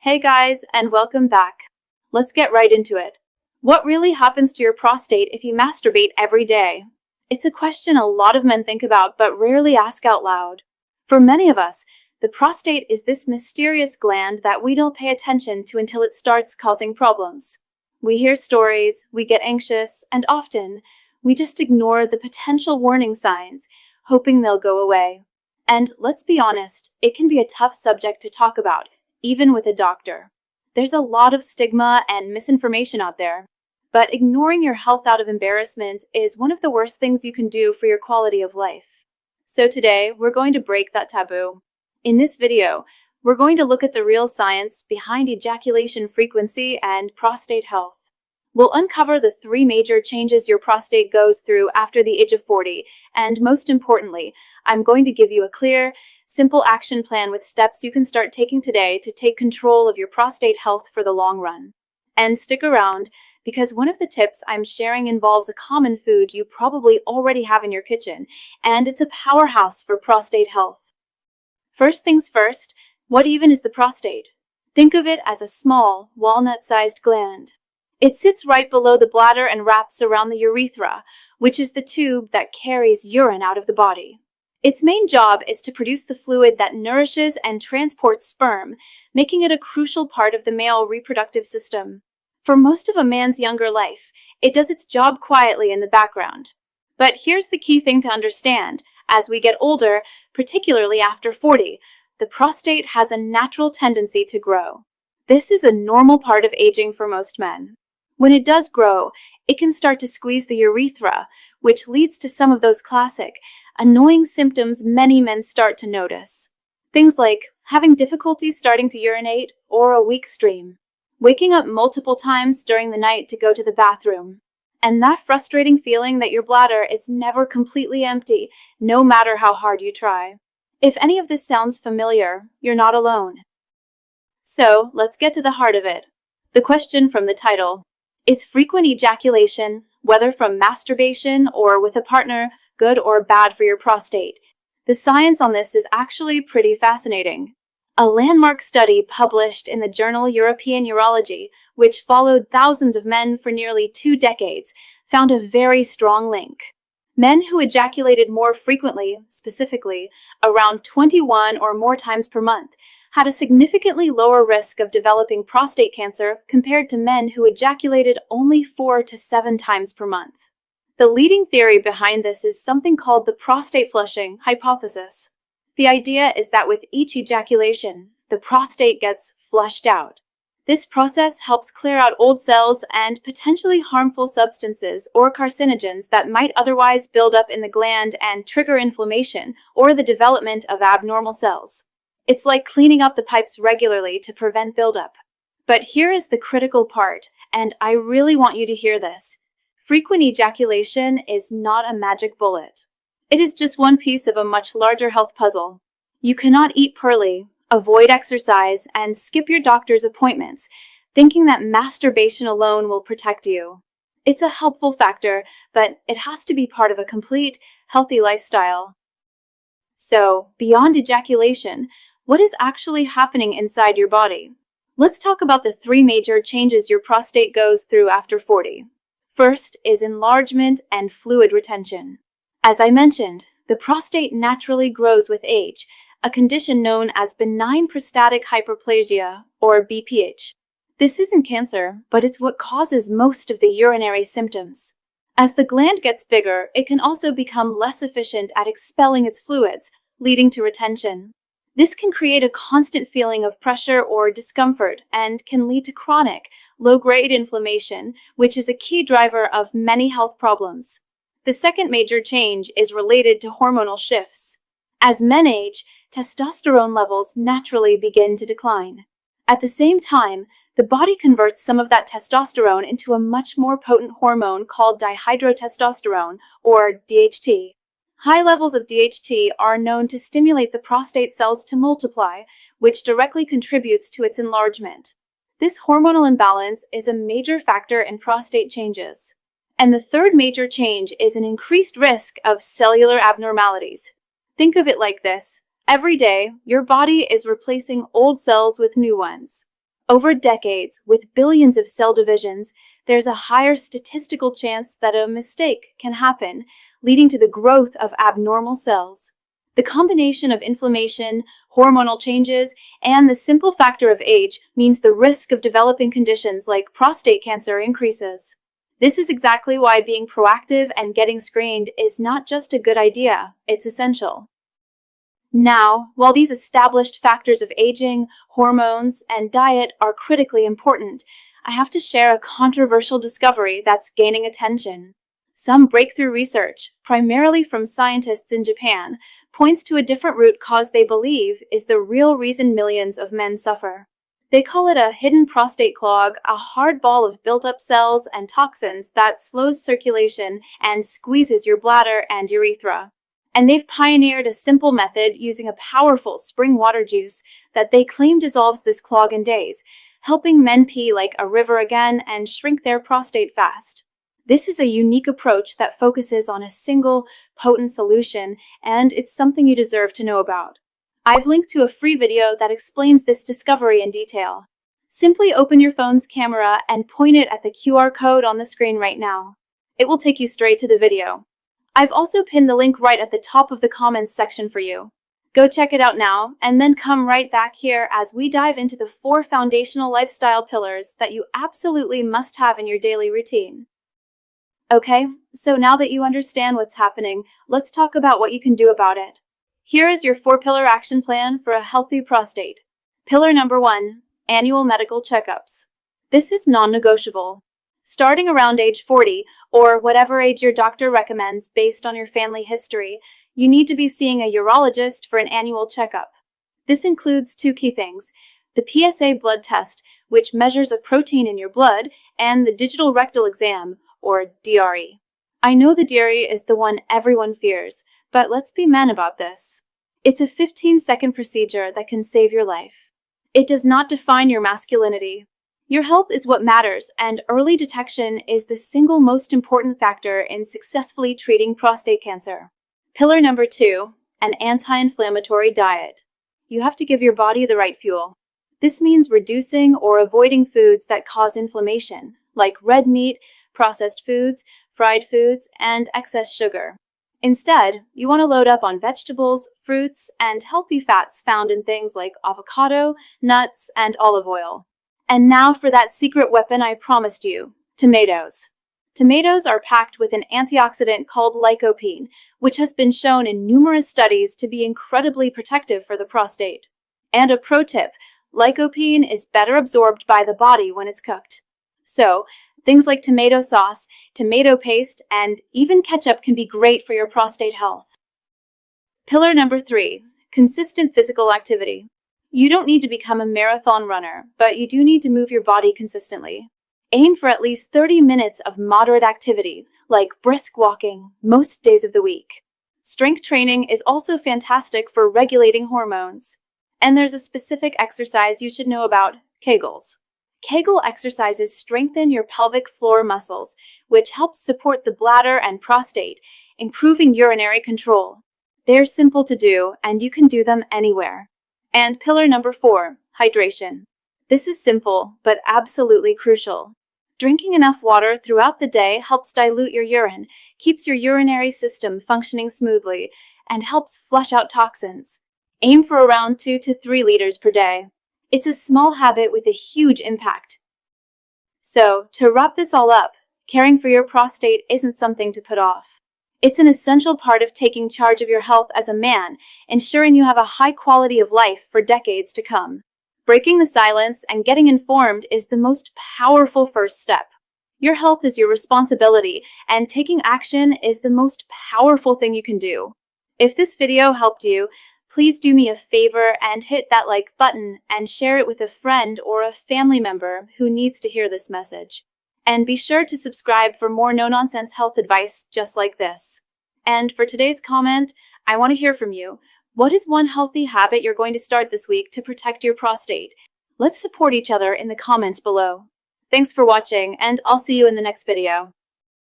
Hey guys, and welcome back. Let's get right into it. What really happens to your prostate if you masturbate every day? It's a question a lot of men think about but rarely ask out loud. For many of us, the prostate is this mysterious gland that we don't pay attention to until it starts causing problems. We hear stories, we get anxious, and often, we just ignore the potential warning signs, hoping they'll go away. And let's be honest, it can be a tough subject to talk about, even with a doctor. There's a lot of stigma and misinformation out there, but ignoring your health out of embarrassment is one of the worst things you can do for your quality of life. So today, we're going to break that taboo. In this video, we're going to look at the real science behind ejaculation frequency and prostate health. We'll uncover the 3 major changes your prostate goes through after the age of 40, and most importantly, I'm going to give you a clear, simple action plan with steps you can start taking today to take control of your prostate health for the long run. And stick around, because one of the tips I'm sharing involves a common food you probably already have in your kitchen, and it's a powerhouse for prostate health. First things first, what even is the prostate? Think of it as a small, walnut-sized gland. It sits right below the bladder and wraps around the urethra, which is the tube that carries urine out of the body. Its main job is to produce the fluid that nourishes and transports sperm, making it a crucial part of the male reproductive system. For most of a man's younger life, it does its job quietly in the background. But here's the key thing to understand. As we get older, particularly after 40, the prostate has a natural tendency to grow. This is a normal part of aging for most men. When it does grow, it can start to squeeze the urethra, which leads to some of those classic, annoying symptoms many men start to notice. Things like having difficulty starting to urinate or a weak stream, waking up multiple times during the night to go to the bathroom, and that frustrating feeling that your bladder is never completely empty, no matter how hard you try. If any of this sounds familiar, you're not alone. So, let's get to the heart of it. The question from the title: is frequent ejaculation, whether from masturbation or with a partner, good or bad for your prostate? The science on this is actually pretty fascinating. A landmark study published in the journal European Urology, which followed thousands of men for nearly 2 decades, found a very strong link. Men who ejaculated more frequently, specifically around 21 or more times per month, had a significantly lower risk of developing prostate cancer compared to men who ejaculated only 4 to 7 times per month. The leading theory behind this is something called the prostate flushing hypothesis. The idea is that with each ejaculation, the prostate gets flushed out. This process helps clear out old cells and potentially harmful substances or carcinogens that might otherwise build up in the gland and trigger inflammation or the development of abnormal cells. It's like cleaning up the pipes regularly to prevent buildup. But here is the critical part, and I really want you to hear this. Frequent ejaculation is not a magic bullet. It is just one piece of a much larger health puzzle. You cannot eat poorly, avoid exercise, and skip your doctor's appointments, thinking that masturbation alone will protect you. It's a helpful factor, but it has to be part of a complete, healthy lifestyle. So, beyond ejaculation, what is actually happening inside your body? Let's talk about the 3 major changes your prostate goes through after 40. First is enlargement and fluid retention. As I mentioned, the prostate naturally grows with age, a condition known as benign prostatic hyperplasia, or BPH. This isn't cancer, but it's what causes most of the urinary symptoms. As the gland gets bigger, it can also become less efficient at expelling its fluids, leading to retention. This can create a constant feeling of pressure or discomfort and can lead to chronic, low-grade inflammation, which is a key driver of many health problems. The second major change is related to hormonal shifts. As men age, testosterone levels naturally begin to decline. At the same time, the body converts some of that testosterone into a much more potent hormone called dihydrotestosterone, or DHT. High levels of DHT are known to stimulate the prostate cells to multiply, which directly contributes to its enlargement. This hormonal imbalance is a major factor in prostate changes. And the third major change is an increased risk of cellular abnormalities. Think of it like this. Every day, your body is replacing old cells with new ones. Over decades, with billions of cell divisions, there's a higher statistical chance that a mistake can happen, leading to the growth of abnormal cells. The combination of inflammation, hormonal changes, and the simple factor of age means the risk of developing conditions like prostate cancer increases. This is exactly why being proactive and getting screened is not just a good idea, it's essential. Now, while these established factors of aging, hormones, and diet are critically important, I have to share a controversial discovery that's gaining attention. Some breakthrough research, primarily from scientists in Japan, points to a different root cause they believe is the real reason millions of men suffer. They call it a hidden prostate clog, a hard ball of built-up cells and toxins that slows circulation and squeezes your bladder and urethra. And they've pioneered a simple method using a powerful spring water juice that they claim dissolves this clog in days, helping men pee like a river again and shrink their prostate fast. This is a unique approach that focuses on a single, potent solution, and it's something you deserve to know about. I've linked to a free video that explains this discovery in detail. Simply open your phone's camera and point it at the QR code on the screen right now. It will take you straight to the video. I've also pinned the link right at the top of the comments section for you. Go check it out now, and then come right back here as we dive into the 4 foundational lifestyle pillars that you absolutely must have in your daily routine. Okay, so now that you understand what's happening, let's talk about what you can do about it. Here is your 4-pillar action plan for a healthy prostate. Pillar number 1, annual medical checkups. This is non-negotiable. Starting around age 40, or whatever age your doctor recommends based on your family history, you need to be seeing a urologist for an annual checkup. This includes 2 key things: the PSA blood test, which measures a protein in your blood, and the digital rectal exam, or DRE. I know the DRE is the one everyone fears, but let's be men about this. It's a 15-second procedure that can save your life. It does not define your masculinity. Your health is what matters, and early detection is the single most important factor in successfully treating prostate cancer. Pillar number 2, an anti-inflammatory diet. You have to give your body the right fuel. This means reducing or avoiding foods that cause inflammation, like red meat, processed foods, fried foods, and excess sugar. Instead, you want to load up on vegetables, fruits, and healthy fats found in things like avocado, nuts, and olive oil. And now for that secret weapon I promised you, tomatoes. Tomatoes are packed with an antioxidant called lycopene, which has been shown in numerous studies to be incredibly protective for the prostate. And a pro tip, lycopene is better absorbed by the body when it's cooked. So, things like tomato sauce, tomato paste, and even ketchup can be great for your prostate health. Pillar number 3, consistent physical activity. You don't need to become a marathon runner, but you do need to move your body consistently. Aim for at least 30 minutes of moderate activity, like brisk walking, most days of the week. Strength training is also fantastic for regulating hormones. And there's a specific exercise you should know about, Kegels. Kegel exercises strengthen your pelvic floor muscles, which helps support the bladder and prostate, improving urinary control. They're simple to do, and you can do them anywhere. And pillar number 4, hydration. This is simple, but absolutely crucial. Drinking enough water throughout the day helps dilute your urine, keeps your urinary system functioning smoothly, and helps flush out toxins. Aim for around 2 to 3 liters per day. It's a small habit with a huge impact. So, to wrap this all up, caring for your prostate isn't something to put off. It's an essential part of taking charge of your health as a man, ensuring you have a high quality of life for decades to come. Breaking the silence and getting informed is the most powerful first step. Your health is your responsibility, and taking action is the most powerful thing you can do. If this video helped you, please do me a favor and hit that like button and share it with a friend or a family member who needs to hear this message. And be sure to subscribe for more no-nonsense health advice just like this. And for today's comment, I want to hear from you. What is one healthy habit you're going to start this week to protect your prostate? Let's support each other in the comments below. Thanks for watching, and I'll see you in the next video.